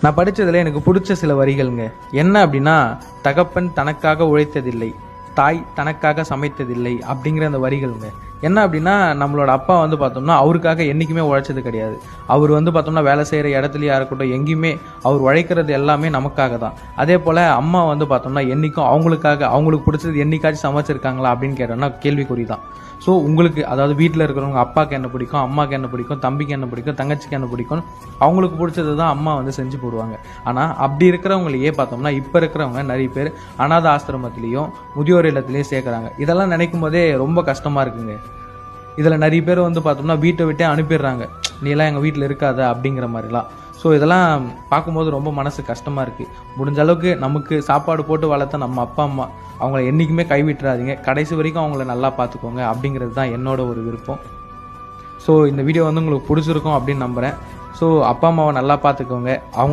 நான் படித்ததில் எனக்கு பிடிச்ச சில வரிகள்ங்க. என்ன அப்படின்னா, தகப்பன் தனக்காக உழைத்ததில்லை, தாய் தனக்காக சமைத்ததில்லை அப்படிங்கிற அந்த வரிகள்ங்க. என்ன அப்படின்னா, நம்மளோட அப்பா வந்து பார்த்தோம்னா அவருக்காக என்றைக்குமே உழைச்சது கிடையாது. அவர் வந்து பார்த்தோம்னா வேலை செய்கிற இடத்துலையா இருக்கட்டும், எங்கேயுமே அவர் உழைக்கிறது எல்லாமே நமக்காக தான். அதே போல் அம்மா வந்து பார்த்தோம்னா என்றைக்கும் அவங்களுக்கு பிடிச்சது என்றைக்காச்சும் சமைச்சிருக்காங்களா அப்படின்னு கேட்டோம்னா கேள்விக்குறி தான். ஸோ உங்களுக்கு, அதாவது வீட்டில் இருக்கிறவங்க அப்பாவுக்கு என்ன பிடிக்கும், அம்மாவுக்கு என்ன பிடிக்கும், தம்பிக்கு என்ன பிடிக்கும், தங்கச்சிக்கு என்ன பிடிக்கும், அவங்களுக்கு பிடிச்சது தான் அம்மா வந்து செஞ்சு போடுவாங்க. ஆனால் அப்படி இருக்கிறவங்களையே பார்த்தோம்னா இப்போ இருக்கிறவங்க நிறைய பேர் அநாத ஆசிரமத்திலையும் முதியோர் இல்லத்திலையும் சேர்க்குறாங்க. இதெல்லாம் நினைக்கும் போதே ரொம்ப கஷ்டமாக இருக்குங்க. இதில் நிறைய பேர் வந்து பார்த்தோம்னா வீட்டை விட்டே அனுப்பிடுறாங்க, நீலாம் எங்கள் வீட்டில் இருக்காத அப்படிங்கிற மாதிரிலாம். ஸோ இதெல்லாம் பார்க்கும்போது ரொம்ப மனசு கஷ்டமாக இருக்குது. முடிஞ்ச அளவுக்கு நமக்கு சாப்பாடு போட்டு வளர்த்த நம்ம அப்பா அம்மா, அவங்கள என்றைக்குமே கைவிட்டுறாதீங்க. கடைசி வரைக்கும் அவங்கள நல்லா பார்த்துக்கோங்க அப்படிங்கிறது தான் என்னோட ஒரு விருப்பம். ஸோ இந்த வீடியோ வந்து உங்களுக்கு பிடிச்சிருக்கும் அப்படின்னு நம்புகிறேன். ஸோ அப்பா அம்மாவை நல்லா பார்த்துக்கோங்க. அவங்க